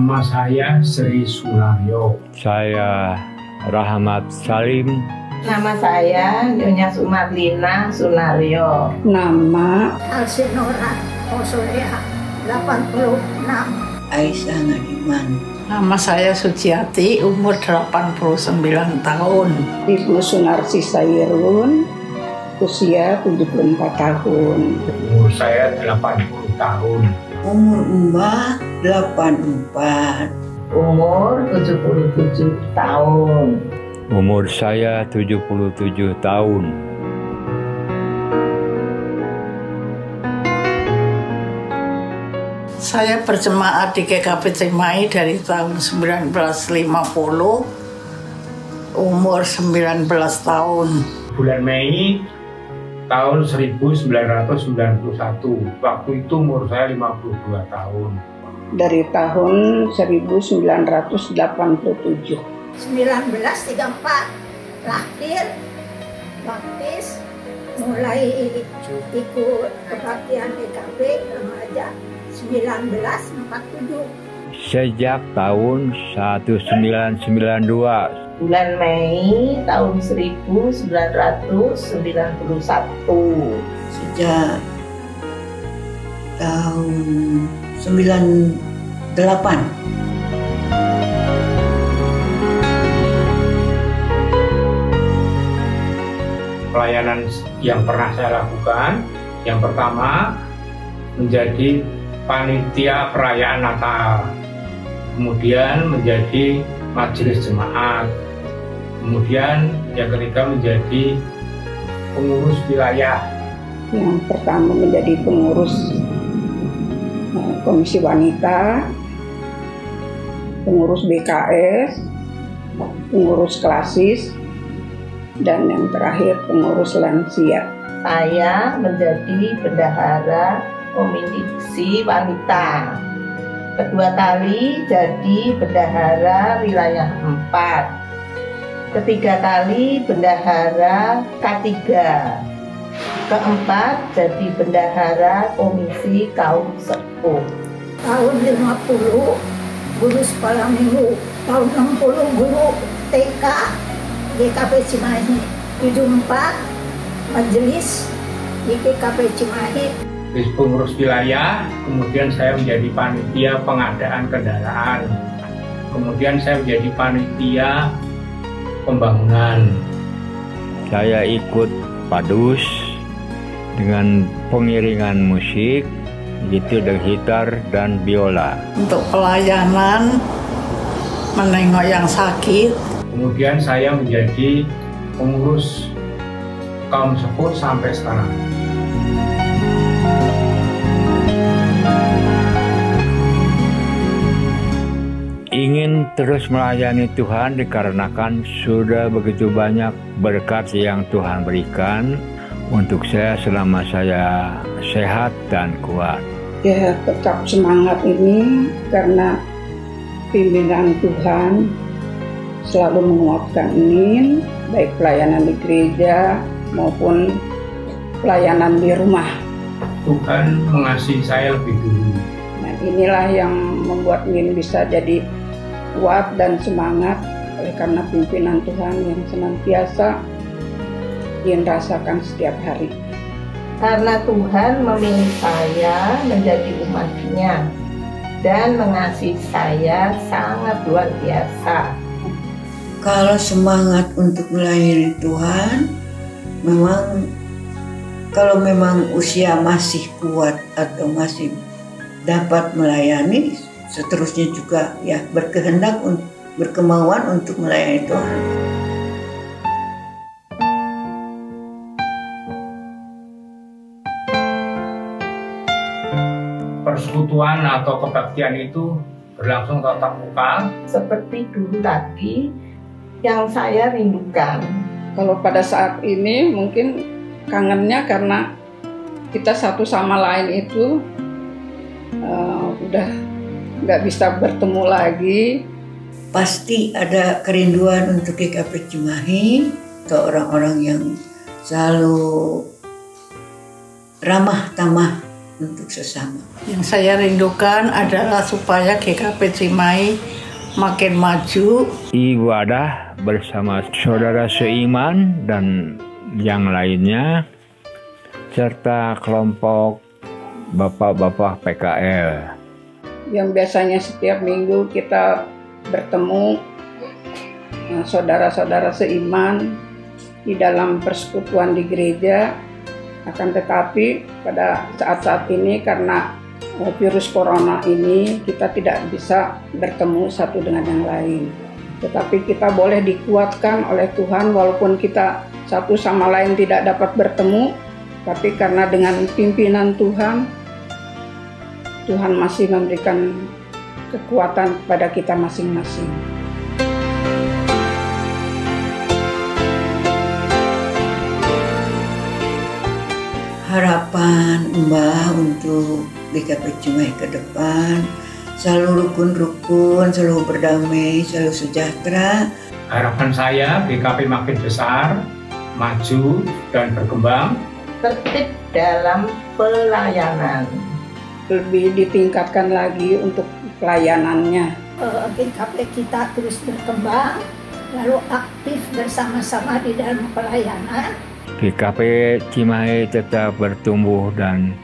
Nama saya Sri Sunaryo. Saya Rahmat Salim. Nama saya Nyonya Sumarlina Sunaryo. Nama Alsinora Osolea 86. Aisyah Ngadiman. Nama saya Suciati, umur 89 tahun. Ibu Sunarsi Sairun, usia 74 tahun. Umur saya 80 tahun. Umur Mbah 84. Umur 77 tahun. Umur saya 77 tahun. Saya berjemaat di GKP Cimahi dari tahun 1950, umur 19 tahun. Bulan Mei tahun 1991. Waktu itu umur saya 52 tahun. Dari tahun 1987. 1934 lahir, baptis, mulai ikut kebaktian GKP remaja 1947. Sejak tahun 1992. Bulan Mei tahun 1991. Sejak tahun 98. Pelayanan yang pernah saya lakukan, yang pertama menjadi panitia perayaan Natal, kemudian menjadi majelis jemaat, kemudian yang ketiga menjadi pengurus wilayah. Yang pertama menjadi pengurus Komisi Wanita, pengurus BKS, pengurus klasis, dan yang terakhir pengurus lansia. Saya menjadi bendahara Komisi Wanita. Kedua kali jadi bendahara wilayah 4. Ketiga kali bendahara K3. Keempat jadi bendahara Komisi Kaum Sepuh. Tahun 50 guru sekolah minggu, tahun 60 guru TK GKP Cimahi, 74 majelis di GKP Cimahi. Pengurus wilayah, kemudian saya menjadi panitia pengadaan kendaraan, kemudian saya menjadi panitia pembangunan. Saya ikut padus dengan pengiringan musik, gitu, dengan gitar dan biola. Untuk pelayanan, menengok yang sakit. Kemudian saya menjadi pengurus kaum sepuh sampai sekarang. Ingin terus melayani Tuhan dikarenakan sudah begitu banyak berkat yang Tuhan berikan untuk saya selama saya sehat dan kuat. Ya, tetap semangat ini karena pimpinan Tuhan selalu menguatkan ini, baik pelayanan di gereja maupun pelayanan di rumah. Tuhan mengasihi saya lebih dulu. Nah, inilah yang membuat Min bisa jadi kuat dan semangat oleh karena pimpinan Tuhan yang senantiasa Min rasakan setiap hari. Karena Tuhan memilih saya menjadi umat-Nya dan mengasihi saya sangat luar biasa. Kalau semangat untuk melayani Tuhan, kalau memang usia masih kuat atau masih dapat melayani, seterusnya juga ya berkehendak, berkemauan untuk melayani Tuhan. Persekutuan atau kebaktian itu berlangsung tatap muka. Seperti dulu lagi yang saya rindukan. Kalau pada saat ini mungkin kangennya karena kita satu sama lain itu udah nggak bisa bertemu lagi. Pasti ada kerinduan untuk GKP Cimahi atau orang-orang yang selalu ramah tamah untuk sesama. Yang saya rindukan adalah supaya GKP Cimahi makin maju. Ibadah bersama saudara seiman dan yang lainnya, serta kelompok bapak-bapak PKL. Yang biasanya setiap minggu kita bertemu saudara-saudara seiman di dalam persekutuan di gereja. Akan tetapi pada saat-saat ini karena virus corona ini kita tidak bisa bertemu satu dengan yang lain. Tetapi kita boleh dikuatkan oleh Tuhan walaupun kita satu sama lain tidak dapat bertemu, tapi karena dengan pimpinan Tuhan, Tuhan masih memberikan kekuatan kepada kita masing-masing. Harapan Mbah untuk GKP Cimahi ke depan selalu rukun-rukun, selalu berdamai, selalu sejahtera. Harapan saya GKP makin besar, maju dan berkembang. Tertib dalam pelayanan. Lebih ditingkatkan lagi untuk pelayanannya. GKP kita terus berkembang, lalu aktif bersama-sama di dalam pelayanan. GKP Cimahi tetap bertumbuh dan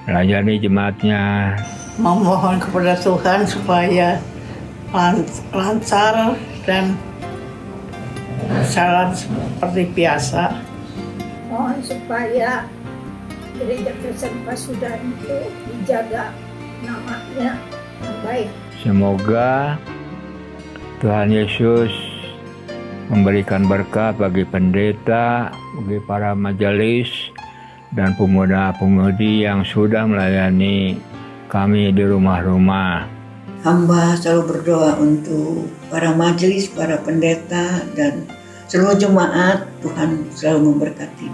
melayani jemaatnya. Memohon kepada Tuhan supaya lancar dan jalan seperti biasa. Mohon supaya Gereja Kristen Pasundan itu dijaga namanya yang baik. Semoga Tuhan Yesus memberikan berkat bagi pendeta, bagi para majelis, dan pemuda-pemudi yang sudah melayani kami di rumah-rumah. Hamba selalu berdoa untuk para majelis, para pendeta, dan seluruh jemaat. Tuhan selalu memberkati.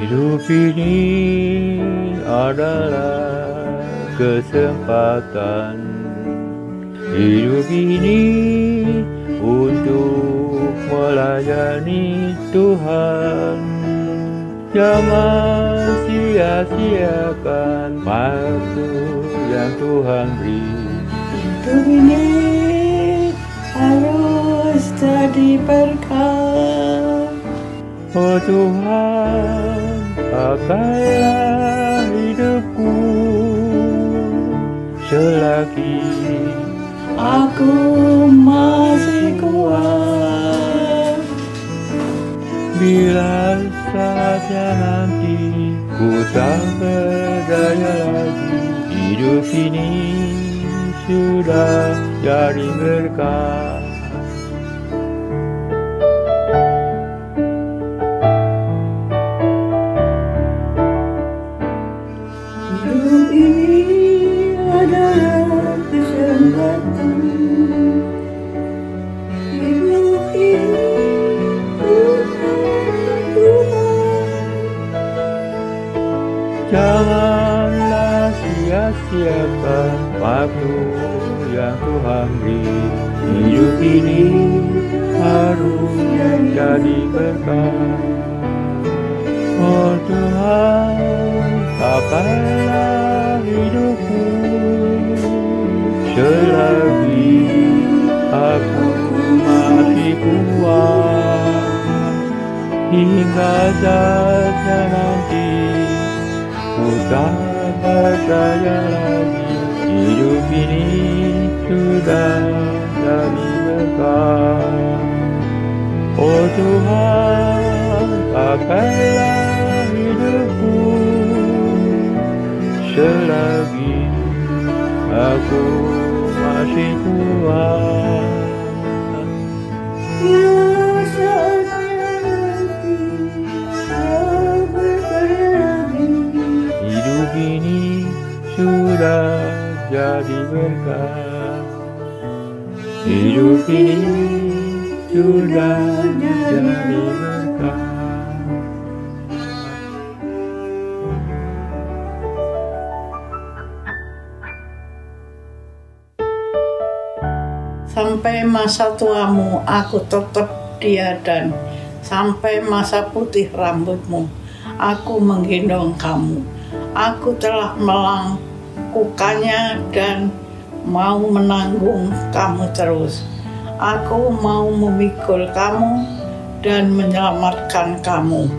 Hidup ini adalah kesempatan. Hidup ini untuk melayani Tuhan. Jangan sia-siakan waktu yang Tuhan beri. Hidup ini harus jadi berkat. Oh Tuhan, pakailah hidupku selagi Aku masih kuat. bila saatnya nanti ku tak berdaya lagi. Hidup ini sudah jadi berkah. Hidup ini adalah kesempatan. Hidup ini Janganlah sia-siakan waktu yang Tuhan beri. Hidup ini harus jadi berkah. Oh Tuhan, pakailah hidupku selagi aku masih kuat, hingga saatnya nanti ku tak berdaya lagi. Hidup ini sudah jadi berkah. Oh Tuhan, pakailah hidupku selagi aku masih kuat. Hidup ini sudah jadi berkah. Hidup ini sudah jadi berkah. Sampai masa tuamu aku tetap dia, dan sampai masa putih rambutmu aku menggendong kamu. Aku telah melakukannya dan mau menanggung kamu terus. Aku mau memikul kamu dan menyelamatkan kamu.